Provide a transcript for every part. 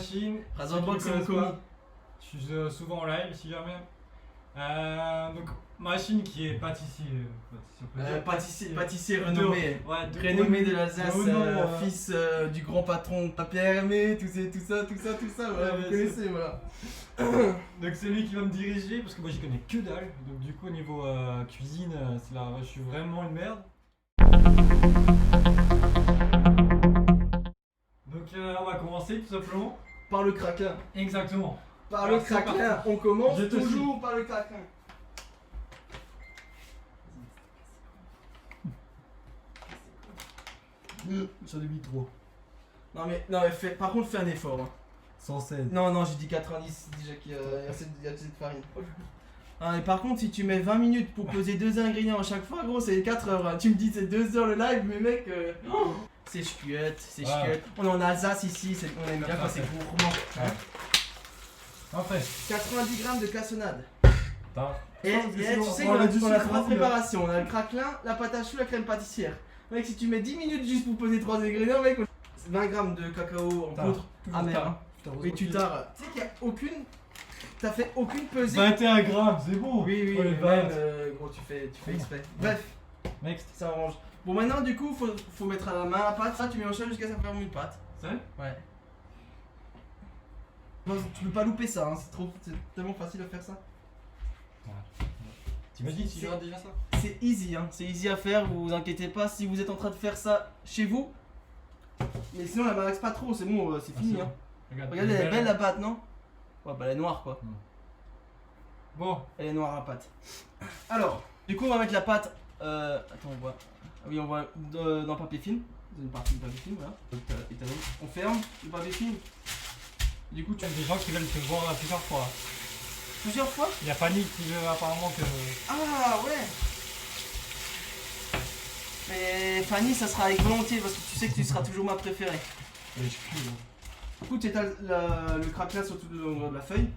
machine. Razer Ceux qui Box, me connaissent c'est mon pas, je suis souvent en live si jamais. Donc, machine qui est pâtissier. Pâtissier renommé. Renommé de l'Alsace, fils du grand patron Pierre Hermé, tout ça, voilà, vous connaissez, voilà. Donc c'est lui qui va me diriger parce que moi j'y connais que dalle. Donc du coup au niveau cuisine, c'est là, je suis vraiment une merde. Donc on va commencer tout simplement. Par le craquelin. Exactement. Par le craquelin, on commence Je te toujours par le craquelin. Sur le micro. Non mais par contre fais un effort. Hein. 116. Non, j'ai dit 90 déjà qu'il y a assez de farine. Ah, et par contre, si tu mets 20 minutes pour peser 2 ingrédients à chaque fois, gros, c'est 4 heures. Hein. Tu me dis c'est 2 heures le live, mais mec, c'est chouette, c'est chouette. On est en Alsace ici, on aime bien quand c'est gourmand. Hein. Après. 90 grammes de cassonade. Et tu sais qu'on a 3 préparations. On a le craquelin, la pâte à choux, la crème pâtissière. Mec, si tu mets 10 minutes juste pour peser 3 ingrédients, mec, 20 grammes de cacao en poudre amer. Et tu t'as. Tu sais qu'il n'y a aucune. T'as fait aucune pesée. 21 grammes, c'est bon. Oui, Ouais, même, gros, tu fais exprès. Bref, next. ça arrange. Bon, maintenant, du coup, faut mettre à la main la pâte. Ça, tu mélanges ça jusqu'à ça faire une pâte. C'est vrai? Ouais. Non, tu peux pas louper ça, hein. C'est tellement facile de faire ça. T'imagines si j'aurais déjà ça? C'est easy, hein. C'est easy à faire, vous vous inquiétez pas si vous êtes en train de faire ça chez vous. Mais sinon, la malaxe pas trop, c'est bon, c'est fini, hein. Regarde, elle est belle la pâte, non? Ouais, bah elle est noire quoi. Bon. Elle est noire la pâte. Alors, du coup, on va mettre la pâte. Attends, on voit. Oui, on voit dans papier film. Dans une partie de papier film, voilà. On ferme le papier film. Du coup, tu as des gens qui veulent te voir plusieurs fois. Plusieurs fois? Il y a Fanny qui veut apparemment que. Ah ouais! Mais Fanny, ça sera avec volonté parce que tu sais que tu seras toujours ma préférée. Ouais, je crie. Du coup, tu étales le craquelin sur tout le long de la feuille.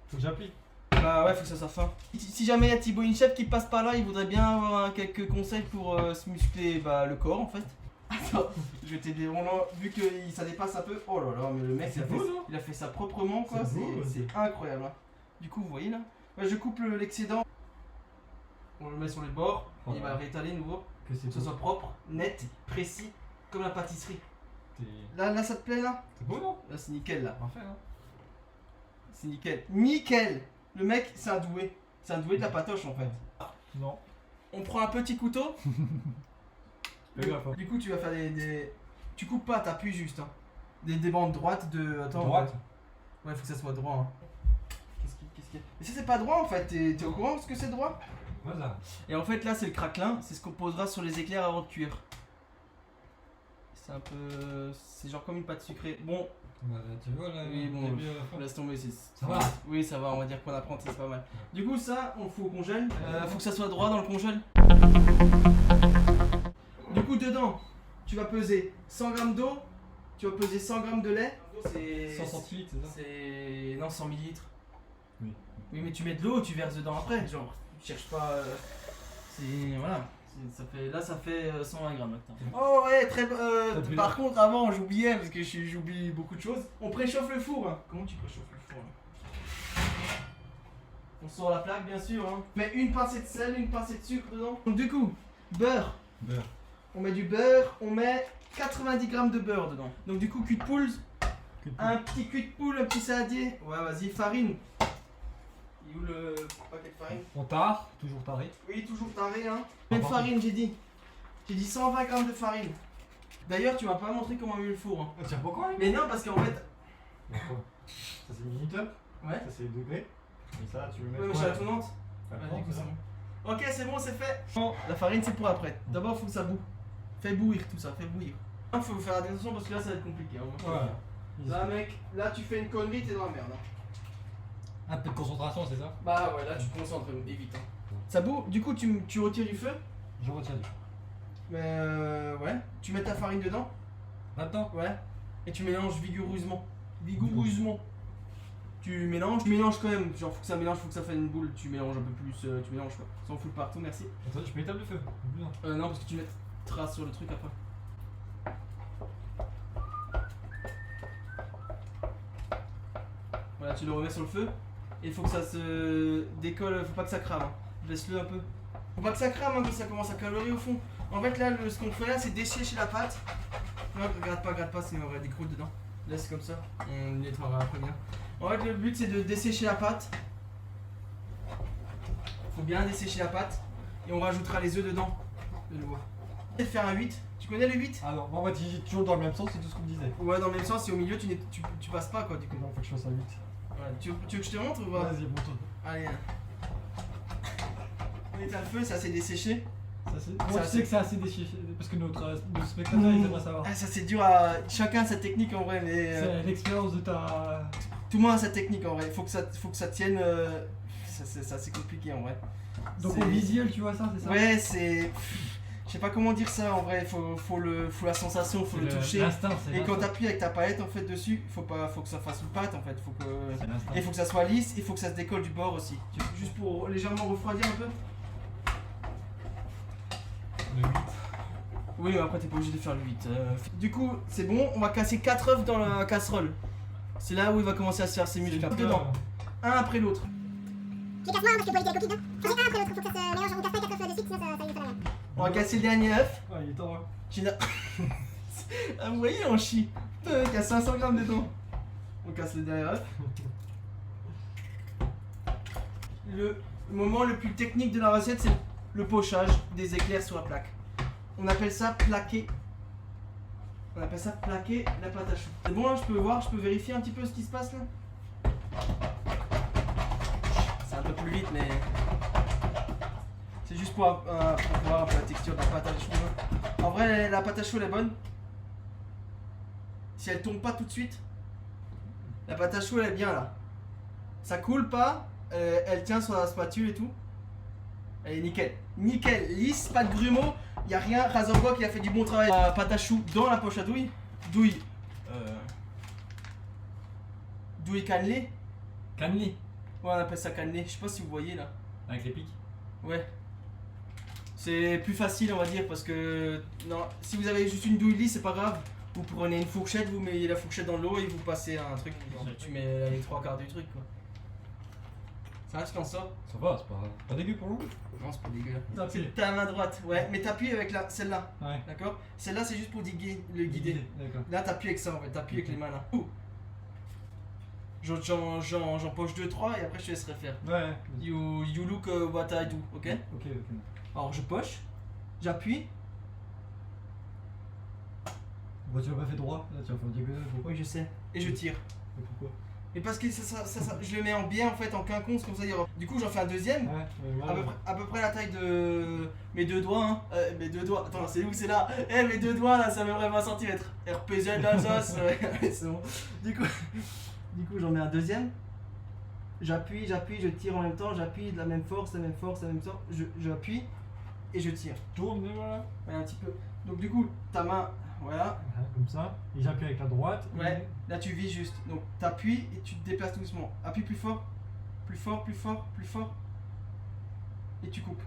Faut que j'applique. Bah ouais, faut que ça soit fin. Si jamais il y a Thibaut Inchef qui passe par là, il voudrait bien avoir quelques conseils pour se muscler le corps en fait. Attends, je vais t'aider. Vu que ça dépasse un peu. Oh là là, mais le mec il a fait ça proprement quoi. C'est incroyable. Hein. Du coup, vous voyez là, je coupe l'excédent. On le met sur les bords. Il va réétaler nouveau. Que ce soit propre, net, précis, comme la pâtisserie. Là, ça te plaît là? C'est beau non? Là, c'est nickel là. Parfait hein. C'est nickel. Nickel! Le mec, c'est un doué. C'est un doué de la patoche en fait. Non. On prend un petit couteau. Du coup, tu vas faire des. Tu coupes pas, t'appuies juste. Hein. Des bandes droites de. Attends. Droite? Ouais, faut que ça soit droit. Hein. Qu'est-ce qu'il y a? Mais ça, c'est pas droit en fait. T'es au courant de ce que c'est droit? Voilà. Et en fait, là, c'est le craquelin. C'est ce qu'on posera sur les éclairs avant de cuire. C'est un peu. C'est genre comme une pâte sucrée. Bon. Tu vois là, oui, bon, laisse tomber. Ça va? Oui, ça va, on va dire qu'on apprend, c'est pas mal. Du coup, ça, on le fout au congèle. Faut que ça soit droit dans le congèle. Du coup, dedans, tu vas peser 100 g d'eau. Tu vas peser 100 g de lait. C'est 100 centilitres, c'est ça? C'est. Non, 100 millilitres. Oui. Oui, mais tu mets de l'eau, tu verses dedans après. Genre, tu cherches pas. C'est. Voilà. Ça fait 120 grammes maintenant. Oh ouais, très par contre, avant, j'oubliais parce que j'oublie beaucoup de choses. On préchauffe le four. Hein. Comment tu préchauffes le four là? On sort la plaque, bien sûr. Hein. On met une pincée de sel, une pincée de sucre dedans. Donc, du coup, beurre. On met du beurre, on met 90 grammes de beurre dedans. Donc, du coup, cul de poule. Un petit cul de poule, un petit saladier. Ouais, vas-y, farine. Il est où le paquet de farine? On tare, toujours taré. Oui, toujours taré, hein. Combien de farine j'ai dit? J'ai dit 120 grammes de farine. D'ailleurs, tu m'as pas montré comment on met le four. Hein. Tiens, pourquoi? Mais non, parce qu'en fait. Ça c'est minute up. Ouais. Ça c'est degré. Et ça, tu le mets. Ouais, mais je suis à tournante. Ouais, du coup, c'est bon. Ok, c'est bon, c'est fait. Bon, la farine, c'est pour après. D'abord, il faut que ça boue. Fais bouillir tout ça, fais bouillir. Il faut faire attention parce que là, ça va être compliqué. Hein. Ouais. Là, mec, là, tu fais une connerie, t'es dans la merde. Hein. Un peu de concentration, c'est ça? Bah ouais, là tu te concentres et vite. Hein. Ça bout, du coup tu retires du feu? Je retire du feu. Mais ouais, tu mets ta farine dedans? Maintenant? Ouais. Et tu mélanges vigoureusement. Vigoureusement. Tu mélanges quand même, genre faut que ça mélange, faut que ça fasse une boule, tu mélanges un peu plus, tu mélanges quoi. Sans foutre partout, merci. Attends, je mets table de feu. Non, parce que tu mettras sur le truc après. Voilà, tu le remets sur le feu. Et il faut que ça se décolle, faut pas que ça crame. Hein. Baisse-le un peu. Faut pas que ça crame, hein, que ça commence à calorer au fond. En fait, là, ce qu'on fait là, c'est dessécher la pâte. Non, regarde pas, sinon il y aura des croûtes dedans. Laisse comme ça, on nettoiera après bien. En fait, le but c'est de dessécher la pâte. Faut bien dessécher la pâte. Et on rajoutera les œufs dedans. De nouveau. Et faire un 8. Tu connais le 8? Ah non, moi, on va dire toujours dans le même sens, c'est tout ce qu'on me disait. Ouais, dans le même sens, et au milieu, tu passes pas quoi, du coup. Non, faut que je fasse un 8. Ouais, tu veux que je te montre ou pas? Vas-y, montre. Allez. On éteint le feu, ça c'est desséché. Moi, tu sais que c'est assez déchiré parce que nos spectateurs ils aimeraient savoir. Ah, ça c'est dur à. Chacun a sa technique en vrai, mais. C'est l'expérience de ta. Tout le monde a sa technique en vrai. Faut que ça tienne. C'est assez compliqué en vrai. Donc C'est- au visuel, tu vois ça, c'est ça? Ouais, c'est. Je sais pas comment dire ça en vrai. Faut la sensation, faut le toucher. L'instinct, c'est Et quand l'instinct. t'appuies avec ta palette en fait dessus, faut que ça fasse une pâte en fait. C'est l'instinct. Et faut que ça soit lisse, il faut que ça se décolle du bord aussi. Juste pour légèrement refroidir un peu. Le 8. Oui, mais après t'es pas obligé de faire le 8. Du coup, c'est bon, on va casser 4 œufs dans la casserole. C'est là où il va commencer à se faire ses muscles. Dedans, un après l'autre. Je casse moins parce que pour éviter les coquilles dedans. Faut faire un après l'autre, faut que ça se mélange. On casse pas 4 œufs de suite, sinon ça y est, ça va. On va casser le dernier œuf. Ah, il est temps, hein. Ah, vous voyez, on chie. Putain, il y a 500 grammes dedans. On casse le dernier œuf. Le moment le plus technique de la recette, c'est le pochage des éclairs sur la plaque. On appelle ça plaquer. On appelle ça plaquer la pâte à choux. C'est bon, hein, je peux vérifier un petit peu ce qui se passe là. C'est un peu plus vite, mais c'est juste pour voir un peu la texture de la pâte à choux. Hein. En vrai, la pâte à choux elle est bonne. Si elle tombe pas tout de suite, la pâte à choux elle est bien là. Ça coule pas, elle tient sur la spatule et tout. Elle est nickel. Nickel, lisse, pas de grumeaux, y a rien. Razorbock il a fait du bon travail. La pâte à choux dans la poche à douille. Douille. Douille cannelée. Cannelé. Ouais, on appelle ça cannelé. Je sais pas si vous voyez là. Avec les pics. Ouais. C'est plus facile, on va dire, parce que non, si vous avez juste une douille lisse, c'est pas grave. Vous prenez une fourchette, vous mettez la fourchette dans l'eau et vous passez un truc. Genre, tu mets les 3 quarts du truc quoi. Ça va, tu t'en sors? Ça va, c'est pas dégueu pour nous. Non, c'est pas dégueu. T'appuies. C'est ta main droite, ouais, mais t'appuies avec celle-là, Ouais. d'accord? Celle-là, c'est juste pour le guider. D'accord. Là, t'appuies avec ça en fait, t'appuies avec les mains là. Ouh. J'en poche 2-3 et après je te laisserai faire. Ouais. You look what I do, ok? Ok. Alors je poche, j'appuie. Bon, tu l'as pas fait droit, là tu vas faire diagonale, pourquoi? Oui, je sais. Et je tire. Mais pourquoi? Et parce que je le mets en bien en fait, en quinconce, comme ça il y aura. Du coup, j'en fais un deuxième. Ouais, mais voilà. À peu près la taille de mes 2 doigts, hein. Mes 2 doigts. Attends, c'est où? C'est là. Mes 2 doigts là, ça m'aimerait 20 cm. RPZ d'Alsace. Ouais, c'est bon. Du coup, j'en mets un deuxième. J'appuie, je tire en même temps. J'appuie de la même force, j'appuie et je tire. Tourne, voilà. Ouais, un petit peu. Donc du coup, ta main, voilà. Comme ça. Et j'appuie avec la droite. Ouais. Là, tu vises juste. Donc, t'appuies et tu te déplaces doucement. Appuie plus fort, plus fort, plus fort, plus fort. Et tu coupes.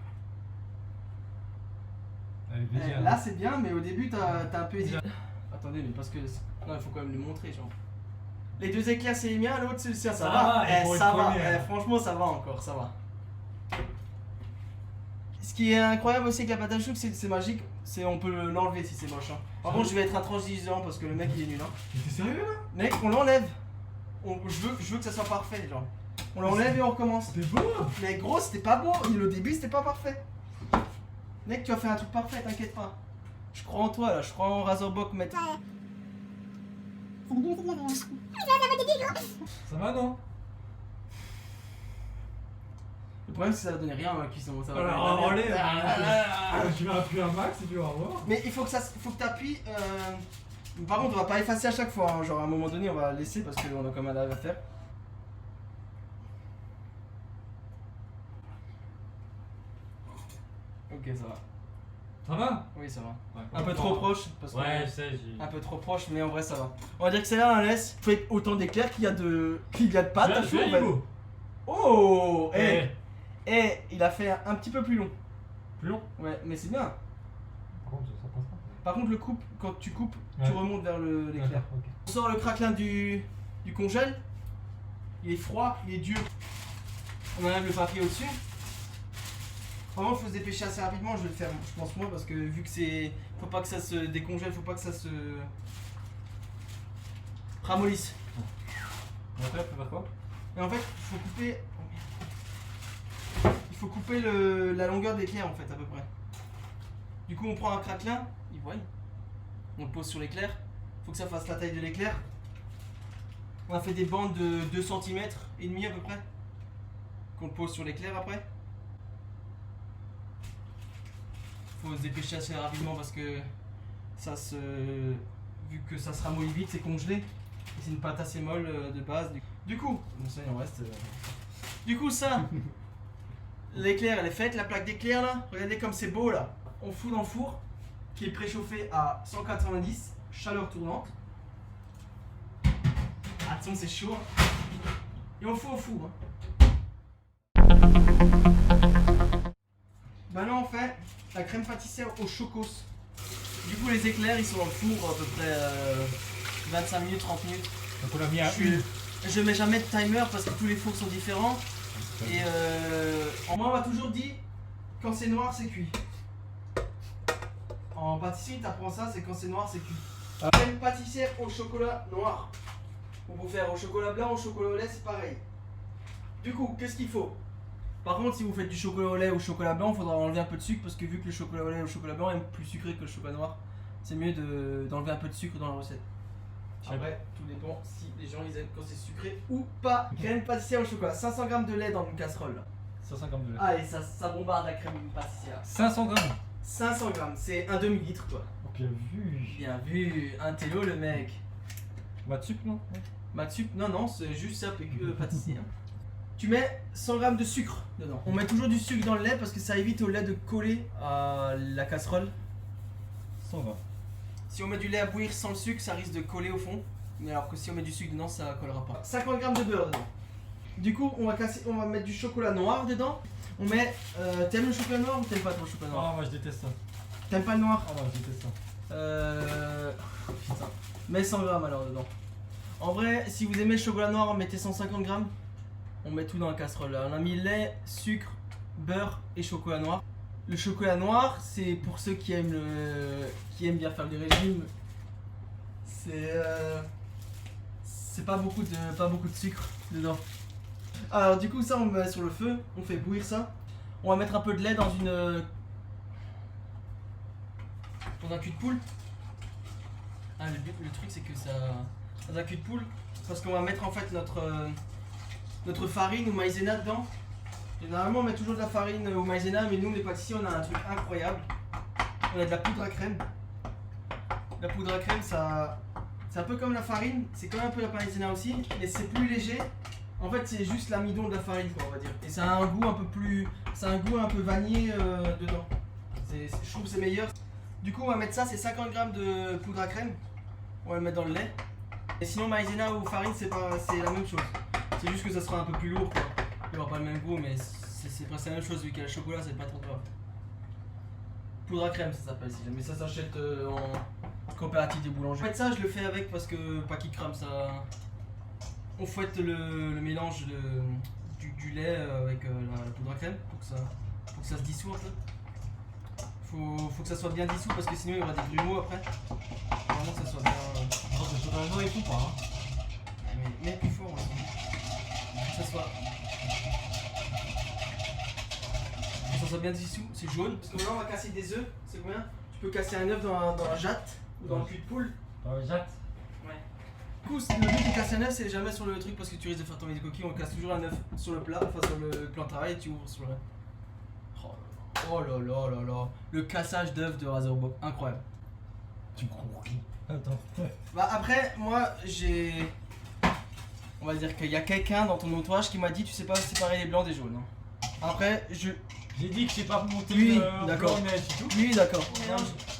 Là c'est bien, mais au début t'as un peu hésité. Attendez, mais parce que. Non, il faut quand même le montrer, genre. Les 2 éclairs c'est les miens, l'autre c'est le sien, ça va. Ça va, franchement ça va encore, ça va. Ce qui est incroyable aussi avec la pâte à choux, c'est que c'est magique, c'est on peut l'enlever si c'est moche. Hein. Par contre, je vais être intransigeant parce que le mec il est nul. Hein. T'es sérieux là? Mec, on l'enlève. Je veux que ça soit parfait, genre. On l'enlève et on recommence. C'était beau! Mais gros, c'était pas beau. Le début, c'était pas parfait. Mec, tu vas faire un truc parfait, t'inquiète pas. Je crois en toi là, je crois en Razorbock, mec. C'est dégueu, c'est dégueu. Ça va dégueu, gros. Ça va non? Le problème, c'est que ça va donner rien à la cuisson. Ça va donner Alors, rien. enlève! Tu vas appuyer un max et tu vas voir. Mais il faut que t'appuies. Par contre, on va pas effacer à chaque fois. Hein. Genre, à un moment donné, on va laisser parce qu'on a quand même un lave à faire. Ok, ça va. Ça va? Oui, ça va. Ouais, Un peu trop proche. Parce que- Ouais, je sais, j'ai. Un peu trop proche, mais en vrai ça va. On va dire que c'est là on la laisse. Fait autant d'éclairs qu'il y a de pâte à choux en fait. Oh, il a fait un petit peu plus long. Plus long? Ouais, mais c'est bien. Par contre, ça passe pas. Par contre, quand tu coupes, tu Ouais. remontes vers l'éclair. D'accord, ok. On sort le craquelin du congèle. il est froid, il est dur. On enlève le papier au-dessus. Vraiment, il faut se dépêcher assez rapidement. Je vais le faire, je pense moi, parce que vu que c'est, faut pas que ça se décongèle, faut pas que ça se ramollisse. Et après, tu peux faire quoi? Et en fait, il faut couper la longueur de l'éclair en fait à peu près. Du coup, on prend un craquelin, il voit. On le pose sur l'éclair. Il faut que ça fasse la taille de l'éclair. On a fait des bandes de 2 cm et demi à peu près. Qu'on le pose sur l'éclair après. Faut se dépêcher assez rapidement parce que ça se, vu que ça se ramollit vite, c'est congelé. Et c'est une pâte assez molle de base. Du coup, ça il en reste. Du coup ça, l'éclair elle est faite, la plaque d'éclair là. Regardez comme c'est beau là. On fout dans le four qui est préchauffé à 190, chaleur tournante. Attention c'est chaud. Et on fout au four. Maintenant on fait la crème pâtissière au chocos. Du coup les éclairs ils sont dans le four à peu près 25 minutes, 30 minutes. Donc on l'a mis à une. Je mets jamais de timer parce que tous les fours sont différents. Et moi on m'a toujours dit quand c'est noir c'est cuit. En pâtisserie t'apprends ça, c'est quand c'est noir c'est cuit. Crème pâtissière au chocolat noir. On peut faire au chocolat blanc, au chocolat au lait, c'est pareil. Du coup, qu'est-ce qu'il faut? Par contre, si vous faites du chocolat au lait ou au chocolat blanc, il faudra enlever un peu de sucre parce que vu que le chocolat au lait ou le chocolat blanc est plus sucré que le chocolat noir, c'est mieux d'enlever un peu de sucre dans la recette. Après, tout dépend si les gens ils aiment quand c'est sucré ou pas. Crème pâtissière au chocolat, 500 g de lait dans une casserole. 150 de lait. Allez, ça bombarde la crème pâtissière. 500 grammes. 500 g, c'est un demi-litre quoi. Ok, vu. Bien vu, un télo le mec. Matsup, non? Matsup, non, c'est juste ça, pâtissier. Hein. Tu mets 100 g de sucre dedans. On met toujours du sucre dans le lait parce que ça évite au lait de coller à la casserole. 100 grammes. Si on met du lait à bouillir sans le sucre, ça risque de coller au fond. Mais alors que si on met du sucre dedans, ça collera pas. 50 g de beurre dedans. Du coup, on va mettre du chocolat noir dedans. On met. T'aimes le chocolat noir ou t'aimes pas ton chocolat noir? Ah, moi je déteste ça. T'aimes pas le noir? Ah, moi je déteste ça. Putain. Mets 100 g alors dedans. En vrai, si vous aimez le chocolat noir, mettez 150 g. On met tout dans la casserole. Là. On a mis lait, sucre, beurre et chocolat noir. Le chocolat noir, c'est pour ceux qui aiment bien faire du régime. C'est pas beaucoup de sucre dedans. Alors du coup ça on met sur le feu, on fait bouillir ça. On va mettre un peu de lait dans un cul de poule. Ah, le truc c'est que ça dans un cul de poule parce qu'on va mettre en fait notre farine ou maïzena dedans. Généralement on met toujours de la farine au maïzena, mais nous les pâtissiers on a un truc incroyable. On a de la poudre à crème. La poudre à crème c'est un peu comme la farine, c'est comme un peu la maïzena aussi, mais c'est plus léger. En fait c'est juste l'amidon de la farine quoi, on va dire. Et ça a un goût un peu plus, ça a un goût un peu vanillé dedans. Je trouve que c'est meilleur. Du coup on va mettre ça, c'est 50 g de poudre à crème. On va le mettre dans le lait. Et sinon maïzena ou farine c'est la même chose. C'est juste que ça sera un peu plus lourd quoi. Il n'y aura pas le même goût mais c'est presque la même chose vu qu'il y a le chocolat, c'est pas trop grave. Poudre à crème ça s'appelle si jamais ça s'achète en coopérative des boulangers. En fait ça je le fais avec parce que pas qu'il crame ça. On fouette le mélange du lait avec la poudre à crème pour que ça se dissout un peu. Faut que ça soit bien dissous parce que sinon il y aura des grumeaux après. Vraiment que ça soit bien. Non, c'est totalement et tout pas. Hein. Mais plus fort aussi. Que ça soit bien dissous, c'est jaune. Parce que maintenant on va casser des œufs, c'est combien? Tu peux casser un œuf dans la jatte ou dans le cul de poule. Dans le jatte. Ouais. Du coup, le but de casser un œuf, c'est jamais sur le truc parce que tu risques de faire tomber des coquilles. On casse toujours un œuf sur le plat, enfin sur le plan de travail et tu ouvres sur le. Oh là là là là. Le cassage d'œufs de Razorbob, incroyable. Tu crois qui? Attends. Bah après, moi j'ai. On va dire qu'il y a quelqu'un dans ton entourage qui m'a dit tu sais pas séparer les blancs des jaunes. Hein. Après, J'ai dit que je sais pas monter oui, le d'accord. blanc, neige et tout. Oui, d'accord.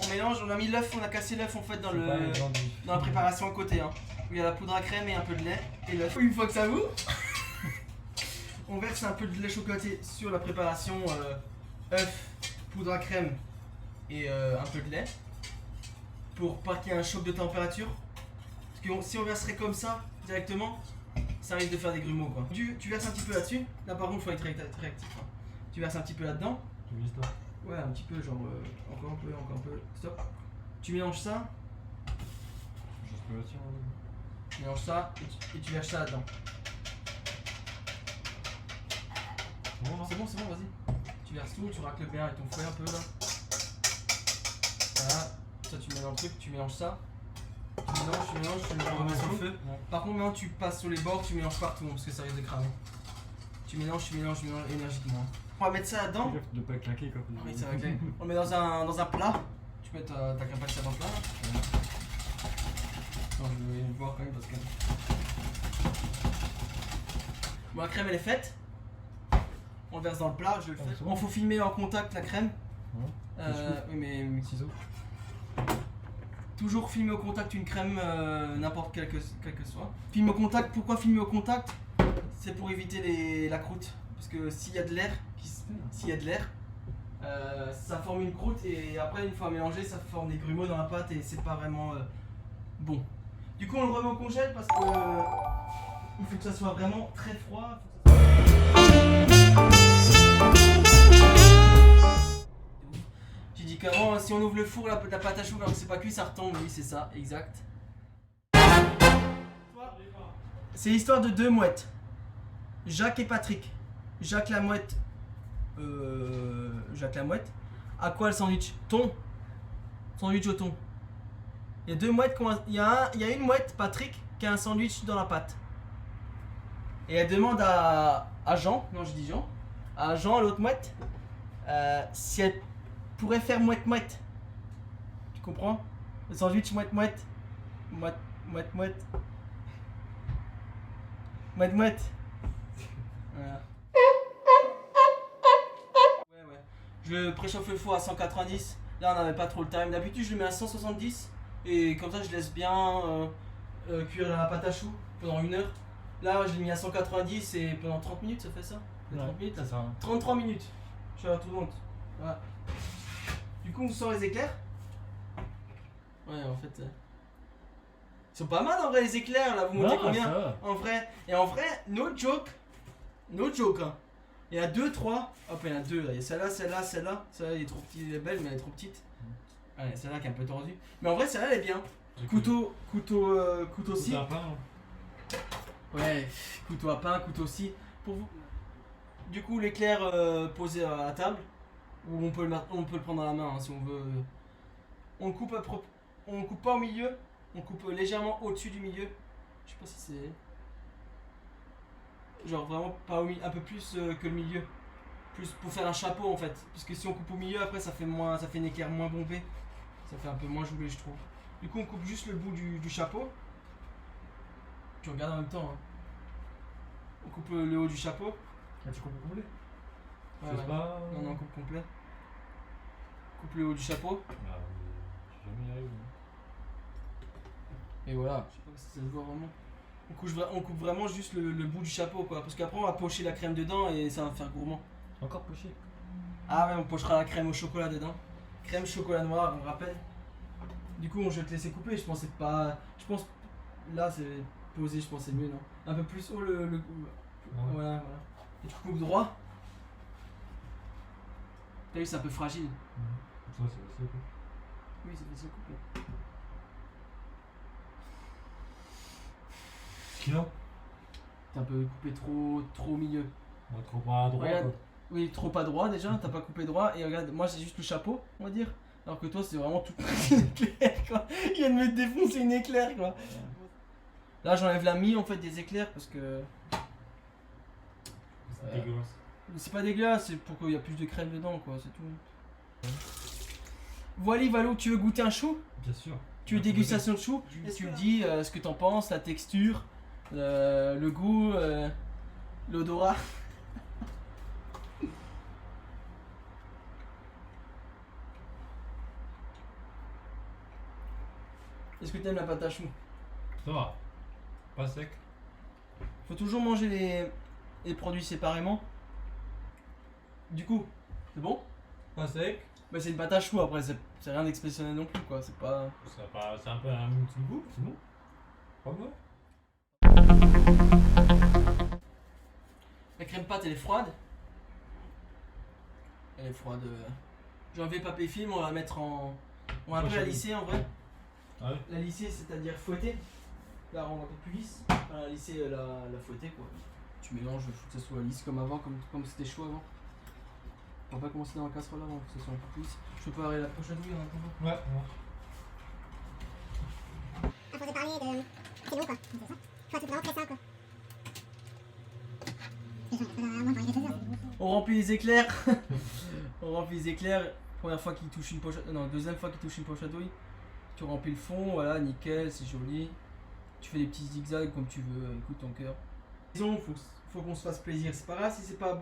On mélange, on a mis l'œuf, on a cassé l'œuf en fait dans la préparation à côté. Hein. Où il y a la poudre à crème et un peu de lait et l'œuf. Une fois que ça ouvre, on verse un peu de lait chocolaté sur la préparation œuf, poudre à crème et un peu de lait pour pas qu'il y ait un choc de température. Parce que si on verserait comme ça directement, ça risque de faire des grumeaux quoi. Tu verses un petit peu là-dessus. Là par contre, faut être très actif. Hein. Tu verses un petit peu là-dedans. Tu vises toi. Ouais, un petit peu, genre encore un peu. Stop. Tu mélanges ça. Juste que là-dessus. Tu mélanges ça et tu verses ça là-dedans. Bon, non. C'est bon, vas-y. Tu verses tout, tu racles bien avec ton fouet un peu là. Voilà. Ça, tu mets dans le truc, tu mélanges ça. Tu mélanges, tu le remets sur le feu. Ouais. Par contre, maintenant tu passes sur les bords, tu mélanges partout parce que ça risque de cramer. Tu mélanges énergiquement. On va mettre ça là-dedans. Fais gaffe de pas claquer quoi. Oui, ça va claquer. On le met dans un plat. Tu mets ta crème pâtissière dans le plat. Là. Attends, je vais le voir quand même parce que. Bon, la crème elle est faite. On le verse dans le plat, je le fais. c'est bon. Il faut filmer en contact la crème. Ouais. Oui, mais Ciseaux. toujours filmer au contact une crème, n'importe quelle que soit. Filmer au contact, pourquoi filmer au contact? C'est pour éviter la croûte. Parce que s'il y a de l'air, ça forme une croûte et après, une fois mélangé, ça forme des grumeaux dans la pâte et c'est pas vraiment bon. Du coup, on le remet au congèle parce que il faut que ça soit vraiment très froid. J'ai dit qu'avant, si on ouvre le four, la pâte à choux, alors que c'est pas cuit, ça retombe. Oui, c'est ça, exact. C'est l'histoire de deux mouettes. Jacques et Patrick. Jacques la mouette. À quoi le sandwich? Thon. Sandwich au thon. Il y a deux mouettes. Il y a une mouette, Patrick, qui a un sandwich dans la pâte. Et elle demande à Jean, non je dis Jean, à Jean, l'autre mouette, si elle pourrait faire mouette-mouette. Tu comprends? Le sandwich mouette-mouette. Mouette-mouette. Mouette-mouette. Voilà. Ouais. Je préchauffe le four à 190. Là on n'avait pas trop le time. D'habitude je le mets à 170. Et comme ça je laisse bien cuire la pâte à choux pendant 1 heure. Là je l'ai mis à 190 et pendant 30 minutes ça fait ça. 30 minutes là. C'est ça. 33 minutes. Je suis à tout monde. Voilà. Du coup on sort les éclairs. Ouais en fait. Ils sont pas mal en vrai les éclairs là, vous montez combien ça. en vrai? Et en vrai, no joke hein. Il y a 2, 3. Hop, il y en a 2 là. Il y a celle-là. Celle-là elle est trop petite, elle est belle mais elle est trop petite. Allez, celle-là qui est un peu tordue. Mais en vrai celle-là elle est bien. Couteau scie. Couteau à pain. Ouais, couteau à pain, couteau scie. Pour vous. Du coup l'éclair posé à la table. Ou on peut le prendre dans la main hein, si on veut. On le coupe pas au milieu. On coupe légèrement au-dessus du milieu. Je sais pas si c'est. Genre vraiment pas au milieu, un peu plus que le milieu. Plus pour faire un chapeau en fait. Parce que si on coupe au milieu après ça fait une éclair moins bombée. Ça fait un peu moins joulé je trouve. Du coup on coupe juste le bout du chapeau. Tu regardes en même temps hein. On coupe le haut du chapeau. Ah, tu coupes complet? Ouais. Pas... Non, on coupe complet. Coupe le haut du chapeau. Ah, je vais jamais y arriver. Et voilà. Je sais pas si ça se voit vraiment. On coupe vraiment juste le bout du chapeau quoi. Parce qu'après on va pocher la crème dedans et ça va faire gourmand. Encore poché. Ah ouais, on pochera la crème au chocolat dedans. Crème chocolat noir, on me rappelle. Du coup, je vais te laisser couper. Je pense là c'est posé, je pense c'est mieux non. Un peu plus haut le. Ouais. Voilà. Et tu coupes droit. T'as vu, c'est un peu fragile. Ça, c'est cool. Oui, c'est facile à couper. Ce qu'il a? T'as un peu coupé trop au milieu. On va trop pas à droite. Regarde. Quoi. Oui, trop pas droit déjà, t'as pas coupé droit. Et regarde, moi j'ai juste le chapeau, on va dire. Alors que toi c'est vraiment tout une éclair quoi. Il vient de me défoncer une éclair quoi. Là j'enlève la mie en fait des éclairs parce que. C'est dégueulasse. C'est pas dégueulasse, c'est pour qu'il y a plus de crème dedans quoi, c'est tout. Voilà Valou, tu veux goûter un chou? Bien sûr. Tu veux dégustation de chou? Et tu me dis ce que t'en penses, la texture, le goût, l'odorat. Est-ce que t'aimes la pâte à choux? Ça va. Pas sec. Faut toujours manger les produits séparément. Du coup, c'est bon? Pas sec. Bah c'est une pâte à choux après, c'est rien d'exceptionnel non plus quoi, c'est pas... C'est un peu un petit goût, c'est bon. Pas mal. La crème pâte, elle est froide. Elle est froide. J'ai enlevé le papier film, on va la mettre en. On va un peu la lisser en vrai. Ah ouais. La lisser, c'est-à-dire fouetter. La rendre un peu plus lisse. Enfin, la lisser, la fouetter quoi. Tu mélanges, il faut que ça soit lisse comme avant, comme c'était chaud avant. On va pas commencer dans la casserole avant, faut que ça soit un peu plus lisse. Je peux préparer la prochaine douille en attendant. Ouais, ça marche. À force de parler de. C'est long quoi. C'est ça. Je crois que c'est vraiment très simple quoi. On remplit les éclairs. On remplit les éclairs. Première fois qu'il touche une poche. Non, deuxième fois qu'il touche une poche à douille. Tu remplis le fond, voilà, nickel, c'est joli. Tu fais des petits zigzags comme tu veux, écoute ton cœur. Disons, faut qu'on se fasse plaisir. C'est pas grave si c'est pas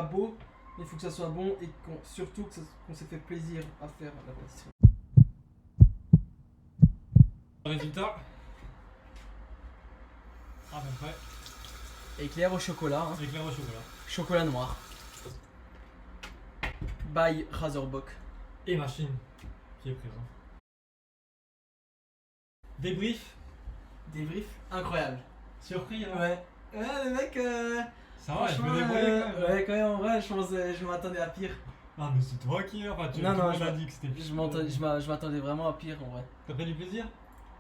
beau, mais il faut que ça soit bon et surtout qu'on s'est fait plaisir à faire la pâtisserie. Résultat. Ah, ben prêt. Éclair au chocolat, hein. Éclair au chocolat. Chocolat noir. By Razorbock. Et machine qui est présent. Débrief. Débrief incroyable. Surpris, hein. Ouais. Ouais, le mec. Ça va, je franchement, me débrouille quand même. Ouais, quand même, en vrai, je m'attendais à pire. Ah, mais c'est toi qui. Enfin, tu Non, non, m'as dit que c'était pire. Je m'attendais vraiment à pire en vrai. T'as pris du plaisir?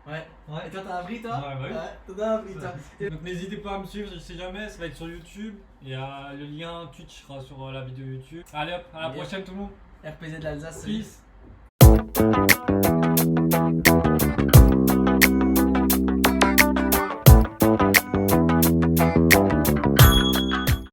Ouais. Ouais. Et toi, t'as appris, toi? Ouais, bah oui. t'en as appris, toi. Donc n'hésitez pas à me suivre, je sais jamais, ça va être sur YouTube. Il y a le lien Twitch sera sur la vidéo YouTube. Allez hop, à la Yes. prochaine tout le monde. RPZ de l'Alsace. Salut. Peace.